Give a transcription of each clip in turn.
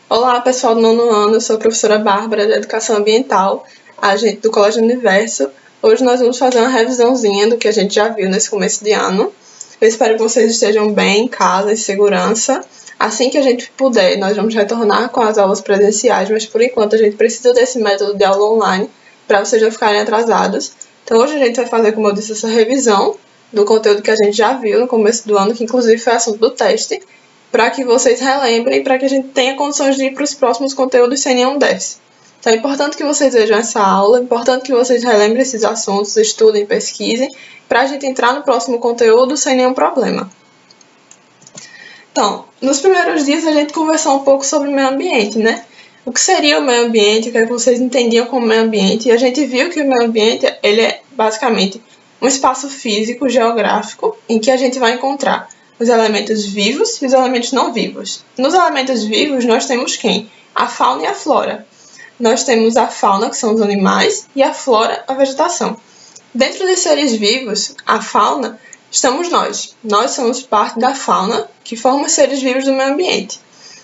Olá, pessoal do nono ano, eu sou a professora Bárbara, de Educação Ambiental, agente do Colégio Universo. Hoje nós vamos fazer uma revisãozinha do que a gente já viu nesse começo de ano. Eu espero que vocês estejam bem em casa, em segurança. Assim que a gente puder, nós vamos retornar com as aulas presenciais, mas por enquanto a gente precisa desse método de aula online para vocês não ficarem atrasados. Então hoje a gente vai fazer, como eu disse, essa revisão do conteúdo que a gente já viu no começo do ano, que inclusive foi assunto do teste, para que vocês relembrem, para que a gente tenha condições de ir para os próximos conteúdos sem nenhum déficit. Então é importante que vocês vejam essa aula, é importante que vocês relembrem esses assuntos, estudem, pesquisem, para a gente entrar no próximo conteúdo sem nenhum problema. Então, nos primeiros dias a gente conversou um pouco sobre o meio ambiente, né? O que seria o meio ambiente, o que vocês entendiam como meio ambiente, e a gente viu que o meio ambiente ele é basicamente um espaço físico, geográfico, em que a gente vai encontrar os elementos vivos e os elementos não vivos. Nos elementos vivos, nós temos quem? A fauna e a flora. Nós temos a fauna, que são os animais, e a flora, a vegetação. Dentro dos seres vivos, a fauna, estamos nós. Nós somos parte da fauna, que forma os seres vivos do meio ambiente.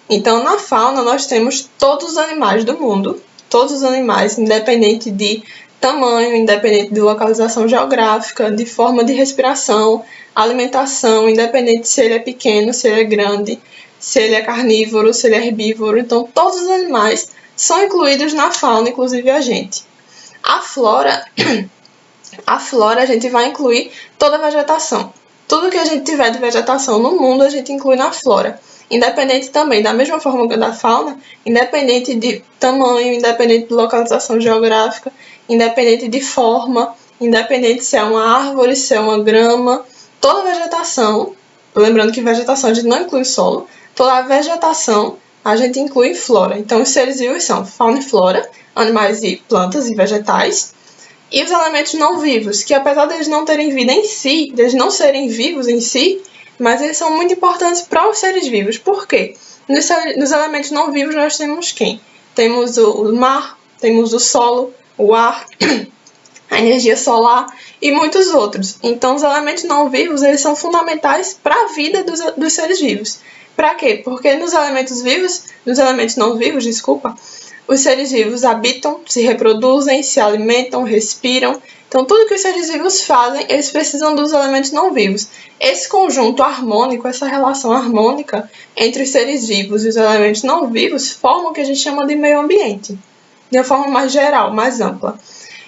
Então, na fauna, nós temos todos os animais do mundo, todos os animais, independente de tamanho, independente de localização geográfica, de forma de respiração, alimentação, independente se ele é pequeno, se ele é grande, se ele é carnívoro, se ele é herbívoro. Então, todos os animais são incluídos na fauna, inclusive a gente. A flora a gente vai incluir toda a vegetação. Tudo que a gente tiver de vegetação no mundo, a gente inclui na flora. Independente também, da mesma forma que da fauna, independente de tamanho, independente de localização geográfica, independente de forma, independente se é uma árvore, se é uma grama, toda a vegetação, lembrando que vegetação a gente não inclui solo, toda a vegetação a gente inclui flora. Então, os seres vivos são fauna e flora, animais e plantas e vegetais, e os elementos não vivos, que apesar deles não terem vida em si, deles não serem vivos em si, mas eles são muito importantes para os seres vivos. Por quê? Nos elementos não vivos nós temos quem? Temos o mar, temos o solo, o ar, a energia solar e muitos outros. Então, os elementos não vivos eles são fundamentais para a vida dos seres vivos. Para quê? Porque nos elementos não vivos, os seres vivos habitam, se reproduzem, se alimentam, respiram. Então, tudo que os seres vivos fazem, eles precisam dos elementos não vivos. Esse conjunto harmônico, essa relação harmônica entre os seres vivos e os elementos não vivos, forma o que a gente chama de meio ambiente, de uma forma mais geral, mais ampla.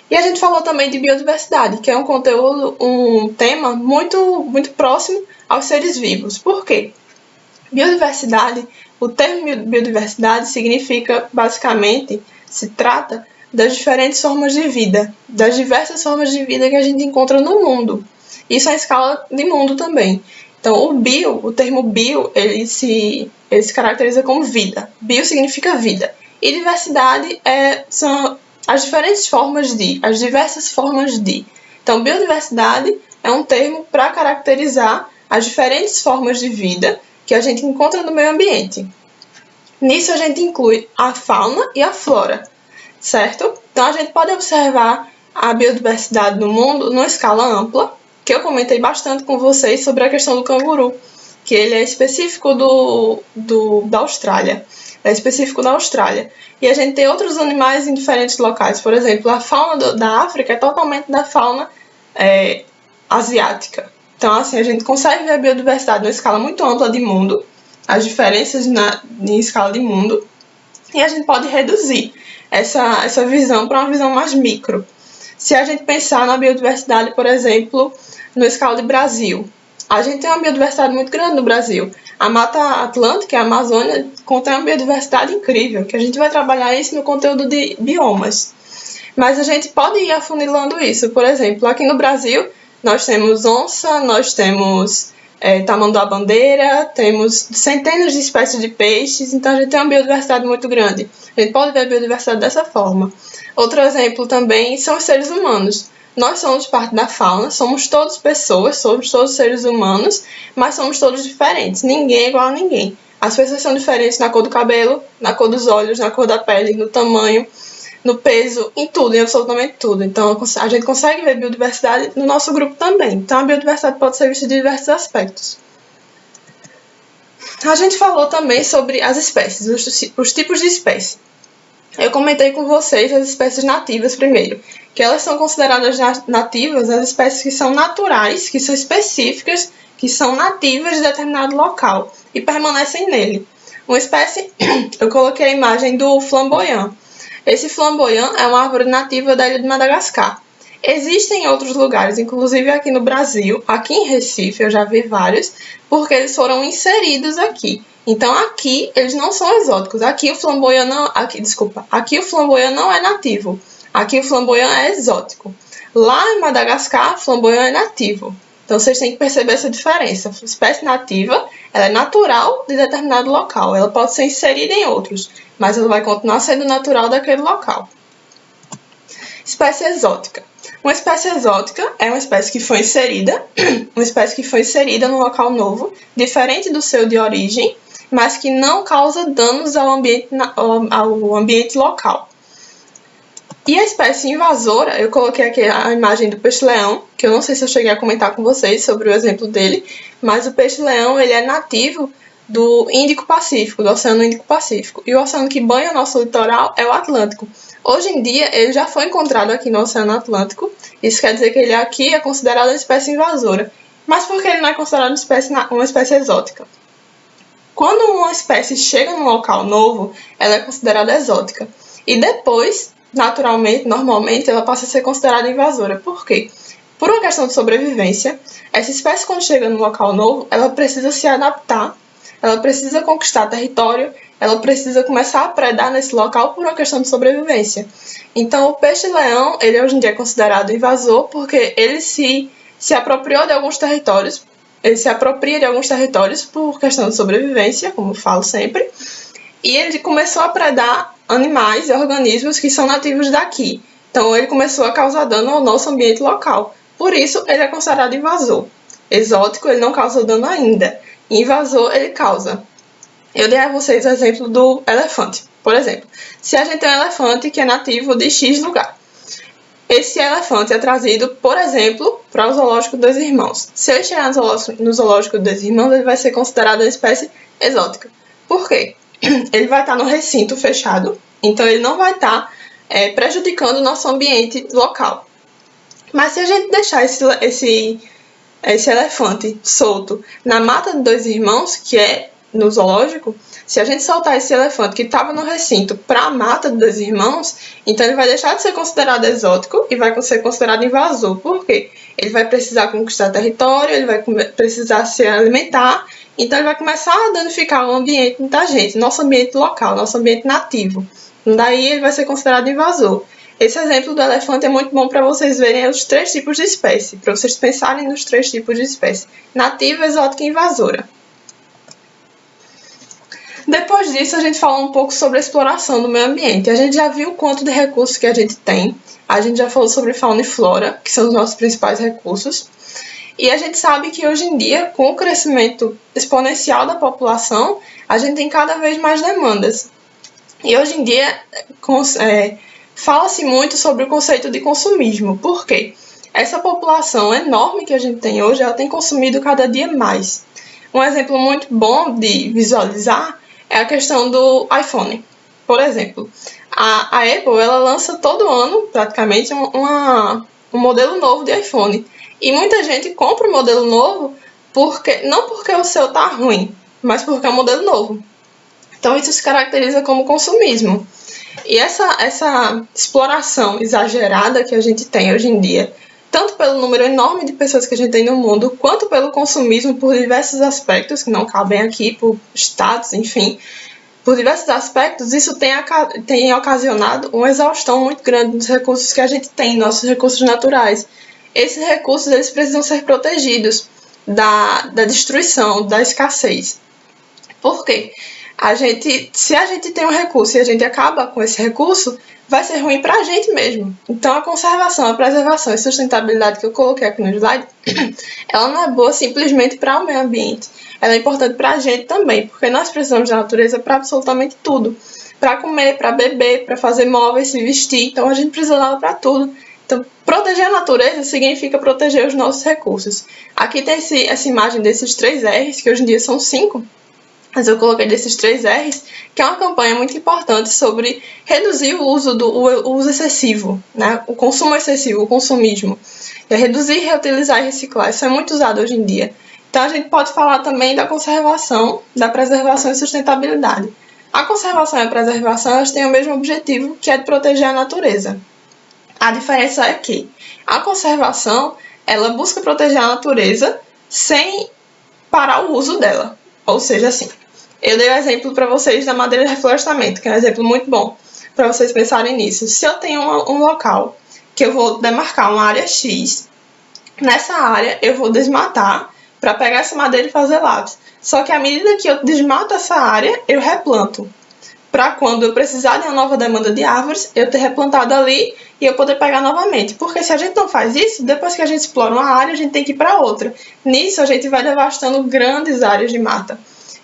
E a gente falou também de biodiversidade, que é um tema muito, muito próximo aos seres vivos. Por quê? Biodiversidade, o termo biodiversidade significa, basicamente, se trata das diferentes formas de vida, das diversas formas de vida que a gente encontra no mundo. Isso é escala de mundo também. Então, o termo bio, ele se caracteriza como vida. Bio significa vida. E diversidade são as diversas formas de. Então, biodiversidade é um termo para caracterizar as diferentes formas de vida que a gente encontra no meio ambiente. Nisso a gente inclui a fauna e a flora, certo? Então a gente pode observar a biodiversidade no mundo numa escala ampla, que eu comentei bastante com vocês sobre a questão do canguru, que ele é específico da Austrália. É específico da Austrália. E a gente tem outros animais em diferentes locais. Por exemplo, a fauna da África é totalmente da fauna asiática. Então, assim, a gente consegue ver a biodiversidade numa escala muito ampla de mundo, as diferenças em escala de mundo, e a gente pode reduzir essa visão para uma visão mais micro. Se a gente pensar na biodiversidade, por exemplo, na escala de Brasil, a gente tem uma biodiversidade muito grande no Brasil. A Mata Atlântica, a Amazônia, contém uma biodiversidade incrível, que a gente vai trabalhar isso no conteúdo de biomas. Mas a gente pode ir afunilando isso. Por exemplo, aqui no Brasil, nós temos onça, nós temos tamanduá-bandeira, temos centenas de espécies de peixes, então a gente tem uma biodiversidade muito grande. A gente pode ver a biodiversidade dessa forma. Outro exemplo também são os seres humanos. Nós somos parte da fauna, somos todos pessoas, somos todos seres humanos, mas somos todos diferentes. Ninguém é igual a ninguém. As pessoas são diferentes na cor do cabelo, na cor dos olhos, na cor da pele, no tamanho, no peso, em tudo, em absolutamente tudo. Então, a gente consegue ver biodiversidade no nosso grupo também. Então, a biodiversidade pode ser vista de diversos aspectos. A gente falou também sobre as espécies, os tipos de espécie. Eu comentei com vocês as espécies nativas primeiro, que elas são consideradas nativas as espécies que são naturais, que são específicas, que são nativas de determinado local e permanecem nele. Uma espécie, eu coloquei a imagem do flamboyant. Esse flamboyant é uma árvore nativa da ilha de Madagascar. Existem em outros lugares, inclusive aqui no Brasil, aqui em Recife, eu já vi vários, porque eles foram inseridos aqui. Então aqui eles não são exóticos. Aqui o flamboyant aqui o flamboyant não é nativo. Aqui o flamboyant é exótico. Lá em Madagascar, o flamboyant é nativo. Então vocês têm que perceber essa diferença. A espécie nativa, ela é natural de determinado local. Ela pode ser inserida em outros, mas ela vai continuar sendo natural daquele local. Espécie exótica. Uma espécie exótica é uma espécie que foi inserida, num local novo, diferente do seu de origem, mas que não causa danos ao ambiente local. E a espécie invasora, eu coloquei aqui a imagem do peixe-leão, que eu não sei se eu cheguei a comentar com vocês sobre o exemplo dele, mas o peixe-leão ele é nativo do Índico-Pacífico, do Oceano Índico-Pacífico. E o oceano que banha o nosso litoral é o Atlântico. Hoje em dia, ele já foi encontrado aqui no Oceano Atlântico. Isso quer dizer que ele aqui é considerado uma espécie invasora. Mas por que ele não é considerado uma espécie exótica? Quando uma espécie chega num local novo, ela é considerada exótica. E depois, normalmente, ela passa a ser considerada invasora. Por quê? Por uma questão de sobrevivência, essa espécie, quando chega num local novo, ela precisa se adaptar, ela precisa conquistar território, ela precisa começar a predar nesse local por uma questão de sobrevivência. Então, o peixe-leão, ele hoje em dia é considerado invasor porque ele se apropriou de alguns territórios, ele se apropria de alguns territórios por questão de sobrevivência, como eu falo sempre, e ele começou a predar animais e organismos que são nativos daqui. Então, ele começou a causar dano ao nosso ambiente local. Por isso, ele é considerado invasor. Exótico, ele não causa dano ainda. Invasor, ele causa. Eu dei a vocês o exemplo do elefante. Por exemplo, se a gente tem um elefante que é nativo de X lugar, esse elefante é trazido, por exemplo, para o zoológico dos irmãos. Se ele chegar no zoológico dos irmãos, ele vai ser considerado uma espécie exótica. Por quê? Ele vai estar no recinto fechado, então ele não vai estar prejudicando o nosso ambiente local. Mas se a gente deixar esse elefante solto na mata de dois irmãos, que é no zoológico, se a gente soltar esse elefante que estava no recinto para a mata de dois irmãos, então ele vai deixar de ser considerado exótico e vai ser considerado invasor. Por quê? Ele vai precisar conquistar território, ele vai precisar se alimentar, então ele vai começar a danificar o ambiente da gente, nosso ambiente local, nosso ambiente nativo. Daí ele vai ser considerado invasor. Esse exemplo do elefante é muito bom para vocês verem os 3 tipos de espécie, para vocês pensarem nos 3 tipos de espécie: nativa, exótica e invasora. Depois disso, a gente fala um pouco sobre a exploração do meio ambiente. A gente já viu o quanto de recursos que a gente tem. A gente já falou sobre fauna e flora, que são os nossos principais recursos. E a gente sabe que hoje em dia, com o crescimento exponencial da população, a gente tem cada vez mais demandas. E hoje em dia, fala-se muito sobre o conceito de consumismo. Por quê? Essa população enorme que a gente tem hoje, ela tem consumido cada dia mais. Um exemplo muito bom de visualizar é a questão do iPhone. Por exemplo, a Apple ela lança todo ano, praticamente, um modelo novo de iPhone. E muita gente compra o modelo novo não porque o seu está ruim, mas porque é um modelo novo. Então, isso se caracteriza como consumismo. E essa exploração exagerada que a gente tem hoje em dia, tanto pelo número enorme de pessoas que a gente tem no mundo, quanto pelo consumismo por diversos aspectos, que não cabem aqui, por status, enfim, por diversos aspectos, isso tem ocasionado uma exaustão muito grande dos recursos que a gente tem, nossos recursos naturais. Esses recursos eles precisam ser protegidos da destruição, da escassez. Por quê? Se a gente tem um recurso e a gente acaba com esse recurso, vai ser ruim para a gente mesmo. Então, a conservação, a preservação e sustentabilidade que eu coloquei aqui no slide, ela não é boa simplesmente para o meio ambiente. Ela é importante para a gente também, porque nós precisamos da natureza para absolutamente tudo. Para comer, para beber, para fazer móveis, se vestir. Então, a gente precisa dela para tudo. Então, proteger a natureza significa proteger os nossos recursos. Aqui tem essa imagem desses 3 R's, que hoje em dia são 5. mas eu coloquei desses 3 R's, que é uma campanha muito importante sobre reduzir o uso excessivo, né? O consumo excessivo, o consumismo. É reduzir, reutilizar e reciclar. Isso é muito usado hoje em dia. Então, a gente pode falar também da conservação, da preservação e sustentabilidade. A conservação e a preservação, elas têm o mesmo objetivo, que é de proteger a natureza. A diferença é que a conservação, ela busca proteger a natureza sem parar o uso dela. Ou seja, assim, eu dei o exemplo para vocês da madeira de reflorestamento, que é um exemplo muito bom para vocês pensarem nisso. Se eu tenho um local que eu vou demarcar uma área X, nessa área eu vou desmatar para pegar essa madeira e fazer lápis. Só que à medida que eu desmato essa área, eu replanto. Para quando eu precisar de uma nova demanda de árvores, eu ter replantado ali e eu poder pegar novamente. Porque se a gente não faz isso, depois que a gente explora uma área, a gente tem que ir para outra. Nisso, a gente vai devastando grandes áreas de mata.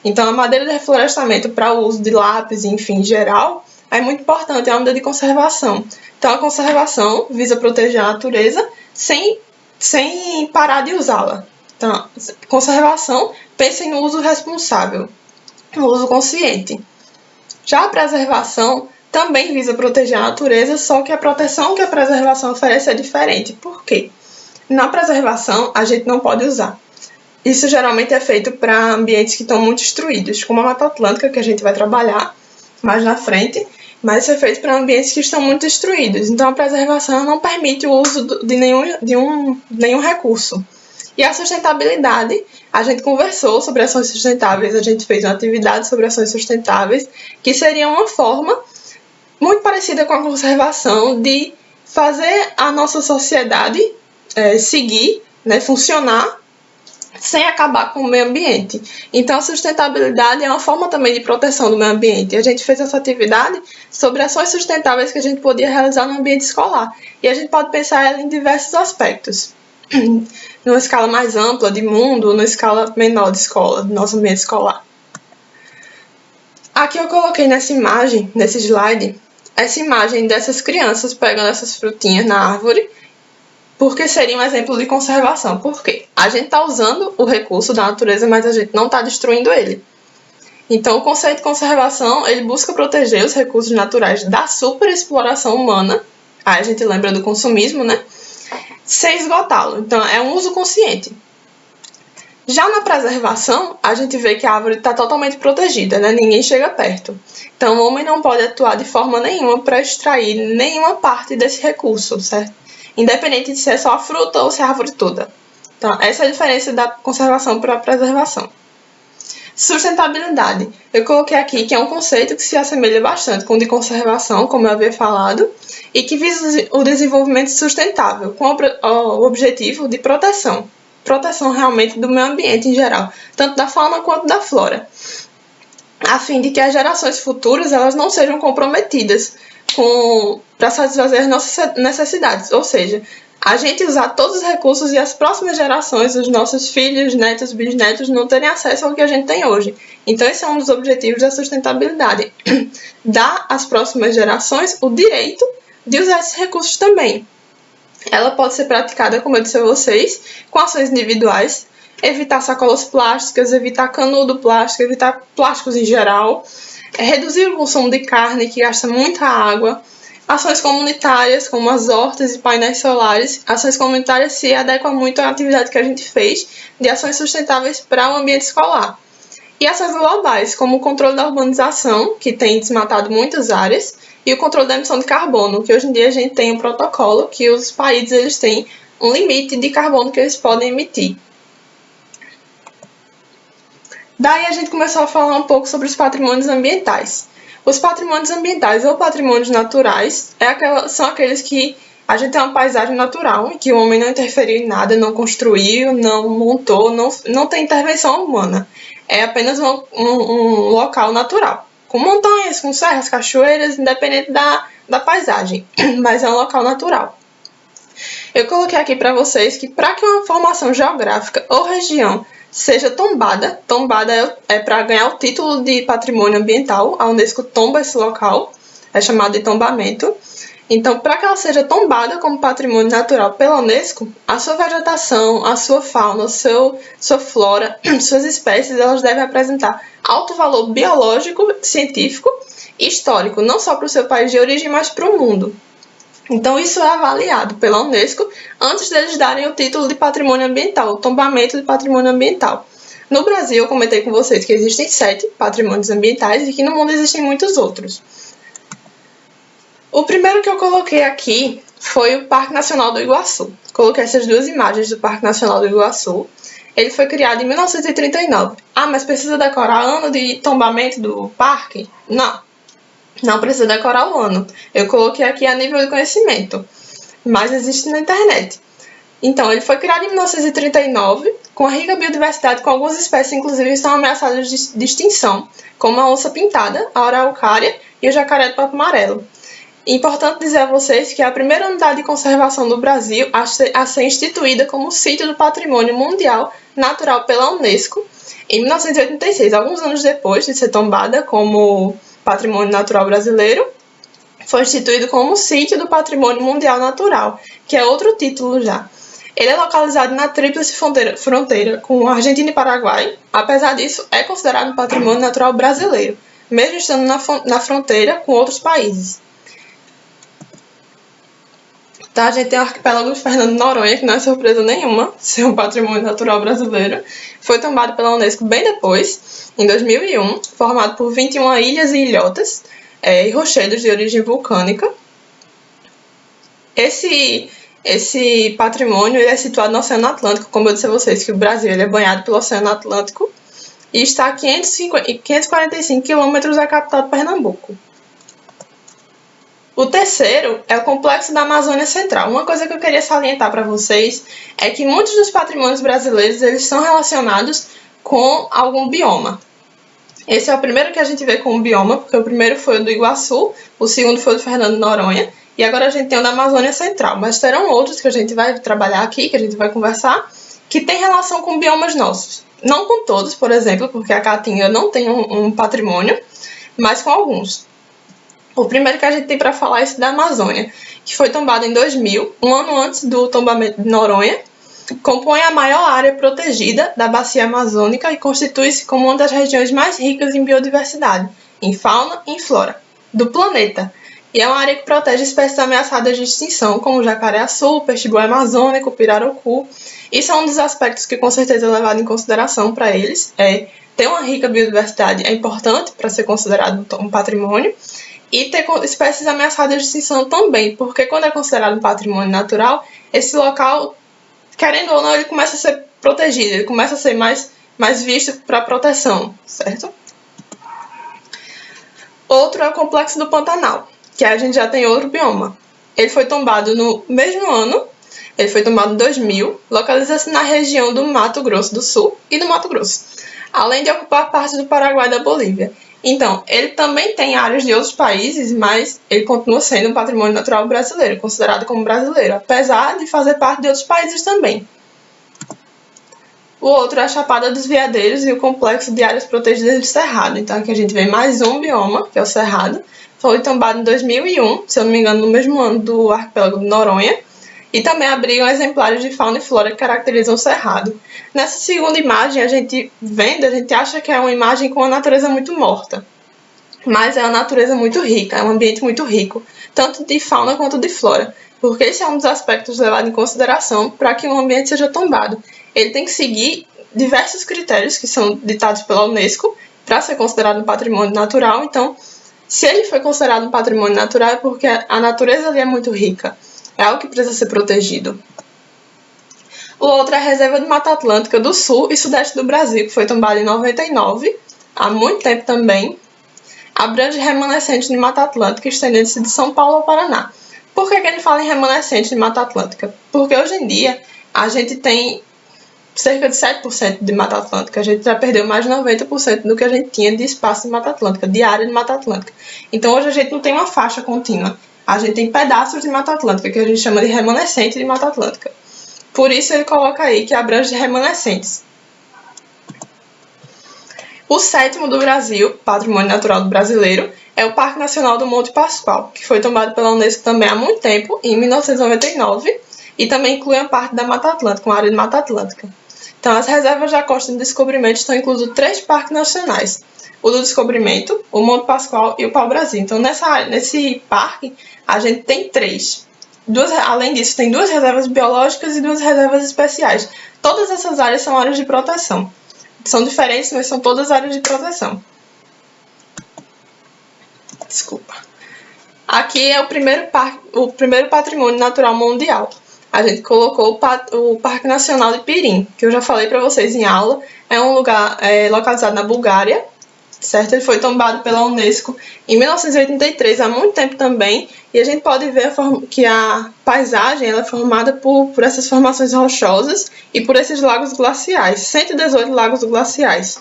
Então, a madeira de reflorestamento para o uso de lápis, enfim, em geral, é muito importante, é uma medida de conservação. Então, a conservação visa proteger a natureza sem parar de usá-la. Então, conservação, pensem no uso responsável, no uso consciente. Já a preservação também visa proteger a natureza, só que a proteção que a preservação oferece é diferente. Por quê? Na preservação, a gente não pode usar. Isso geralmente é feito para ambientes que estão muito destruídos, como a Mata Atlântica, que a gente vai trabalhar mais na frente, mas isso é feito para ambientes que estão muito destruídos. Então, a preservação não permite o uso de nenhum recurso. E a sustentabilidade, a gente conversou sobre ações sustentáveis, a gente fez uma atividade sobre ações sustentáveis, que seria uma forma muito parecida com a conservação de fazer a nossa sociedade seguir, né, funcionar, sem acabar com o meio ambiente. Então, a sustentabilidade é uma forma também de proteção do meio ambiente. A gente fez essa atividade sobre ações sustentáveis que a gente podia realizar no ambiente escolar. E a gente pode pensar ela em diversos aspectos. Numa escala mais ampla de mundo, numa escala menor de escola, do nosso ambiente escolar. Aqui eu coloquei nessa imagem, nesse slide, essa imagem dessas crianças pegando essas frutinhas na árvore, porque seria um exemplo de conservação. Por quê? A gente está usando o recurso da natureza, mas a gente não está destruindo ele. Então, o conceito de conservação, ele busca proteger os recursos naturais da superexploração humana. Aí a gente lembra do consumismo, né? Sem esgotá-lo. Então, é um uso consciente. Já na preservação, a gente vê que a árvore está totalmente protegida, né? Ninguém chega perto. Então, o homem não pode atuar de forma nenhuma para extrair nenhuma parte desse recurso, certo? Independente de se é só a fruta ou se é a árvore toda. Então, essa é a diferença da conservação para a preservação. Sustentabilidade. Eu coloquei aqui que é um conceito que se assemelha bastante com o de conservação, como eu havia falado, e que visa o desenvolvimento sustentável, com o objetivo de proteção. Proteção realmente do meio ambiente em geral, tanto da fauna quanto da flora, a fim de que as gerações futuras elas não sejam comprometidas para satisfazer as nossas necessidades, ou seja, a gente usar todos os recursos e as próximas gerações, os nossos filhos, netos, bisnetos, não terem acesso ao que a gente tem hoje. Então, esse é um dos objetivos da sustentabilidade. Dar às próximas gerações o direito de usar esses recursos também. Ela pode ser praticada, como eu disse a vocês, com ações individuais, evitar sacolas plásticas, evitar canudo plástico, evitar plásticos em geral, reduzir o consumo de carne, que gasta muita água. Ações comunitárias, como as hortas e painéis solares. Ações comunitárias se adequam muito à atividade que a gente fez de ações sustentáveis para o ambiente escolar. E ações globais, como o controle da urbanização, que tem desmatado muitas áreas, e o controle da emissão de carbono, que hoje em dia a gente tem um protocolo que os países eles têm um limite de carbono que eles podem emitir. Daí a gente começou a falar um pouco sobre os patrimônios ambientais. Os patrimônios ambientais ou patrimônios naturais são aqueles que a gente tem uma paisagem natural, em que o homem não interferiu em nada, não construiu, não montou, não tem intervenção humana. É apenas um local natural, com montanhas, com serras, cachoeiras, independente da paisagem, mas é um local natural. Eu coloquei aqui para vocês que para que uma formação geográfica ou região seja tombada é para ganhar o título de patrimônio ambiental, a Unesco tomba esse local, é chamado de tombamento. Então, para que ela seja tombada como patrimônio natural pela Unesco, a sua vegetação, a sua fauna, sua flora, suas espécies, elas devem apresentar alto valor biológico, científico e histórico, não só para o seu país de origem, mas para o mundo. Então, isso é avaliado pela Unesco antes deles darem o título de patrimônio ambiental, o tombamento de patrimônio ambiental. No Brasil, eu comentei com vocês que existem 7 patrimônios ambientais e que no mundo existem muitos outros. O primeiro que eu coloquei aqui foi o Parque Nacional do Iguaçu. Coloquei essas duas imagens do Parque Nacional do Iguaçu. Ele foi criado em 1939. Ah, mas precisa decorar ano de tombamento do parque? Não precisa decorar o ano. Eu coloquei aqui a nível de conhecimento, mas existe na internet. Então, ele foi criado em 1939, com a rica biodiversidade, com algumas espécies, inclusive, que estão ameaçadas de extinção, como a onça pintada, a araucária e o jacaré do papo amarelo. Importante dizer a vocês que é a primeira unidade de conservação do Brasil a ser instituída como sítio do patrimônio mundial natural pela Unesco em 1986, alguns anos depois de ser tombada como patrimônio natural brasileiro, foi instituído como sítio do patrimônio mundial natural, que é outro título já. Ele é localizado na tríplice fronteira com Argentina e Paraguai. Apesar disso, é considerado um patrimônio natural brasileiro, mesmo estando na fronteira com outros países. Tá, a gente tem o arquipélago de Fernando de Noronha, que não é surpresa nenhuma ser um patrimônio natural brasileiro. Foi tombado pela Unesco bem depois, em 2001, formado por 21 ilhas e ilhotas e rochedos de origem vulcânica. Esse patrimônio ele é situado no Oceano Atlântico, como eu disse a vocês, que o Brasil ele é banhado pelo Oceano Atlântico e está a 545 quilômetros da capital de Pernambuco. O terceiro é o Complexo da Amazônia Central. Uma coisa que eu queria salientar para vocês é que muitos dos patrimônios brasileiros eles são relacionados com algum bioma. Esse é o primeiro que a gente vê com o bioma, porque o primeiro foi o do Iguaçu, o segundo foi o do Fernando de Noronha, e agora a gente tem o da Amazônia Central. Mas terão outros que a gente vai trabalhar aqui, que a gente vai conversar, que tem relação com biomas nossos. Não com todos, por exemplo, porque a Caatinga não tem um patrimônio, mas com alguns. O primeiro que a gente tem para falar é esse da Amazônia, que foi tombado em 2000, um ano antes do tombamento de Noronha, compõe a maior área protegida da bacia amazônica e constitui-se como uma das regiões mais ricas em biodiversidade, em fauna e em flora, do planeta. E é uma área que protege espécies ameaçadas de extinção, como o jacaré-açu, o peixe-boi amazônico, o pirarucu. Isso é um dos aspectos que com certeza é levado em consideração para eles. Ter uma rica biodiversidade é importante para ser considerado um patrimônio, e ter espécies ameaçadas de extinção também, porque quando é considerado um patrimônio natural, esse local, querendo ou não, ele começa a ser protegido, ele começa a ser mais visto para proteção, certo? Outro é o Complexo do Pantanal, que a gente já tem outro bioma. Ele foi tombado no mesmo ano, ele foi tombado em 2000, localiza-se na região do Mato Grosso do Sul e do Mato Grosso, além de ocupar parte do Paraguai e da Bolívia. Então, ele também tem áreas de outros países, mas ele continua sendo um patrimônio natural brasileiro, considerado como brasileiro, apesar de fazer parte de outros países também. O outro é a Chapada dos Veadeiros e o Complexo de Áreas Protegidas do Cerrado. Então, aqui a gente vê mais um bioma, que é o Cerrado. Foi tombado em 2001, se eu não me engano, no mesmo ano do arquipélago de Noronha. E também abrigam exemplares de fauna e flora que caracterizam o Cerrado. Nessa segunda imagem, a gente acha que é uma imagem com a natureza muito morta. Mas é uma natureza muito rica, é um ambiente muito rico, tanto de fauna quanto de flora. Porque esse é um dos aspectos levados em consideração para que um ambiente seja tombado. Ele tem que seguir diversos critérios que são ditados pela Unesco para ser considerado um patrimônio natural. Então, se ele foi considerado um patrimônio natural é porque a natureza ali é muito rica. É algo que precisa ser protegido. O outro é a Reserva de Mata Atlântica do Sul e Sudeste do Brasil, que foi tombada em 99, há muito tempo também. Abrange remanescentes de Mata Atlântica, estendendo-se de São Paulo ao Paraná. Por que ele fala em remanescentes de Mata Atlântica? Porque hoje em dia a gente tem cerca de 7% de Mata Atlântica. A gente já perdeu mais de 90% do que a gente tinha de espaço de Mata Atlântica, de área de Mata Atlântica. Então hoje a gente não tem uma faixa contínua. A gente tem pedaços de Mata Atlântica, que a gente chama de remanescente de Mata Atlântica. Por isso ele coloca aí que abrange remanescentes. O sétimo do Brasil, patrimônio natural do brasileiro, é o Parque Nacional do Monte Pascoal, que foi tombado pela Unesco também há muito tempo, em 1999, e também inclui a parte da Mata Atlântica, uma área de Mata Atlântica. Então, as reservas da Costa do Descobrimento estão inclusos 3 parques nacionais: o do Descobrimento, o Monte Pascoal e o Pau-Brasil. Então, nesse parque, a gente tem 3. Além disso, tem 2 reservas biológicas e 2 reservas especiais. Todas essas áreas são áreas de proteção. São diferentes, mas são todas áreas de proteção. Desculpa. Aqui é o primeiro patrimônio natural mundial. A gente colocou o Parque Nacional de Pirin, que eu já falei para vocês em aula. É um lugar localizado na Bulgária, certo? Ele foi tombado pela Unesco em 1983, há muito tempo também. E a gente pode ver que a paisagem ela é formada por essas formações rochosas e por esses lagos glaciais, 118 lagos glaciais.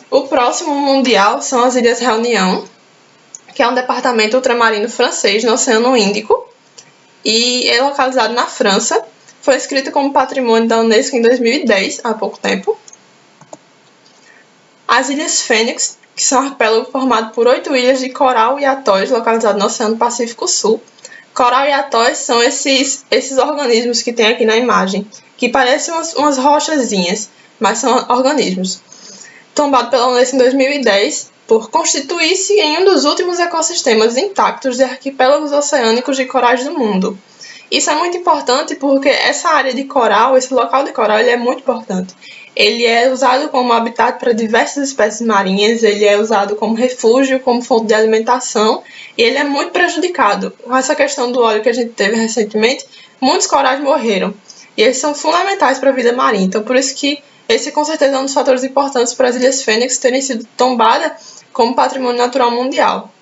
O próximo mundial são as Ilhas Réunion, que é um departamento ultramarino francês no Oceano Índico e é localizado na França. Foi inscrito como patrimônio da Unesco em 2010, há pouco tempo. As Ilhas Fênix, que são um arquipélago formado por 8 ilhas de coral e atóis localizados no Oceano Pacífico Sul. Coral e atóis são esses organismos que tem aqui na imagem, que parecem umas rochazinhas, mas são organismos. Tombado pela Unesco em 2010, por constituir-se em um dos últimos ecossistemas intactos de arquipélagos oceânicos de corais do mundo. Isso é muito importante porque essa área de coral, esse local de coral, ele é muito importante. Ele é usado como habitat para diversas espécies marinhas, ele é usado como refúgio, como fonte de alimentação, e ele é muito prejudicado. Com essa questão do óleo que a gente teve recentemente, muitos corais morreram, e eles são fundamentais para a vida marinha. Então, por isso que esse, com certeza, é um dos fatores importantes para as Ilhas Fênix terem sido tombadas como patrimônio natural mundial.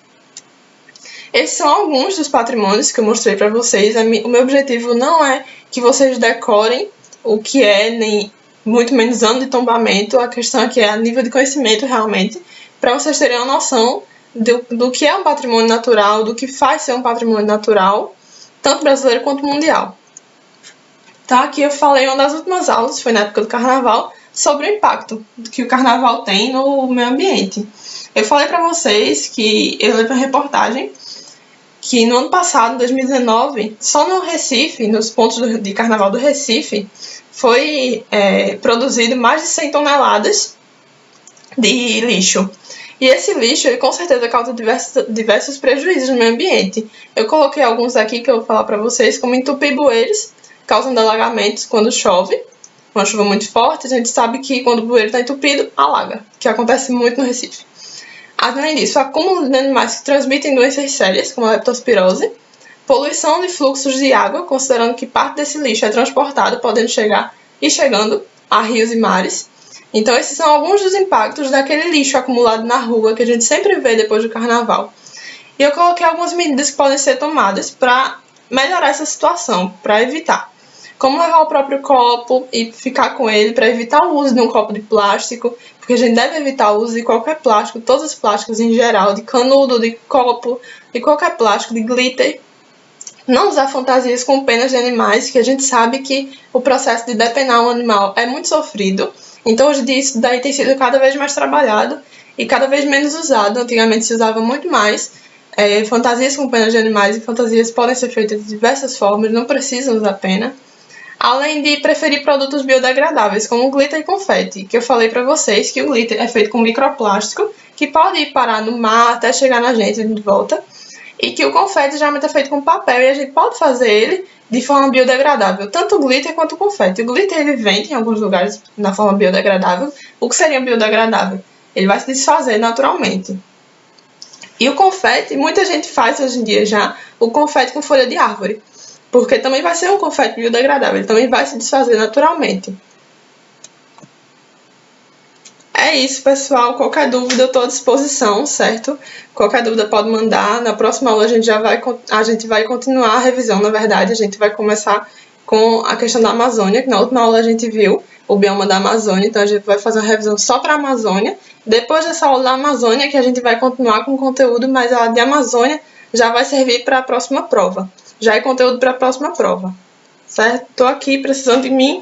Esses são alguns dos patrimônios que eu mostrei para vocês. O meu objetivo não é que vocês decorem o que é, nem muito menos ano de tombamento. A questão aqui é a nível de conhecimento, realmente, para vocês terem uma noção do que é um patrimônio natural, do que faz ser um patrimônio natural, tanto brasileiro quanto mundial. Então, aqui eu falei em uma das últimas aulas, foi na época do Carnaval, sobre o impacto que o Carnaval tem no meio ambiente. Eu falei para vocês que eu li uma reportagem que no ano passado, 2019, só no Recife, nos pontos de Carnaval do Recife, foi produzido mais de 100 toneladas de lixo. E esse lixo, ele, com certeza, causa diversos prejuízos no meio ambiente. Eu coloquei alguns aqui que eu vou falar para vocês, como entupir bueiros, causando alagamentos quando chove, uma chuva muito forte. A gente sabe que quando o bueiro está entupido, alaga, que acontece muito no Recife. Além disso, acúmulo de animais que transmitem doenças sérias, como a leptospirose, poluição de fluxos de água, considerando que parte desse lixo é transportado, podendo chegando a rios e mares. Então, esses são alguns dos impactos daquele lixo acumulado na rua que a gente sempre vê depois do Carnaval. E eu coloquei algumas medidas que podem ser tomadas para melhorar essa situação, para evitar. Como levar o próprio copo e ficar com ele, para evitar o uso de um copo de plástico, porque a gente deve evitar o uso de qualquer plástico, todos os plásticos em geral, de canudo, de copo, de qualquer plástico, de glitter. Não usar fantasias com penas de animais, que a gente sabe que o processo de depenar um animal é muito sofrido. Então, hoje em dia, isso daí tem sido cada vez mais trabalhado e cada vez menos usado. Antigamente se usava muito mais. Fantasias com penas de animais e fantasias podem ser feitas de diversas formas, não precisam usar pena. Além de preferir produtos biodegradáveis, como glitter e confete, que eu falei para vocês que o glitter é feito com microplástico, que pode ir parar no mar até chegar na gente de volta, e que o confete geralmente é feito com papel e a gente pode fazer ele de forma biodegradável, tanto o glitter quanto o confete. O glitter ele vende em alguns lugares na forma biodegradável. O que seria biodegradável? Ele vai se desfazer naturalmente. E o confete, muita gente faz hoje em dia já o confete com folha de árvore, porque também vai ser um confete biodegradável, ele também vai se desfazer naturalmente. É isso, pessoal. Qualquer dúvida eu estou à disposição, certo? Qualquer dúvida pode mandar. Na próxima aula a gente vai continuar a revisão, na verdade. A gente vai começar com a questão da Amazônia, que na última aula a gente viu o bioma da Amazônia, então a gente vai fazer uma revisão só para a Amazônia. Depois dessa aula da Amazônia, que a gente vai continuar com o conteúdo, mas a de Amazônia já vai servir para a próxima prova. Já é conteúdo para a próxima prova, certo? Estou aqui precisando de mim.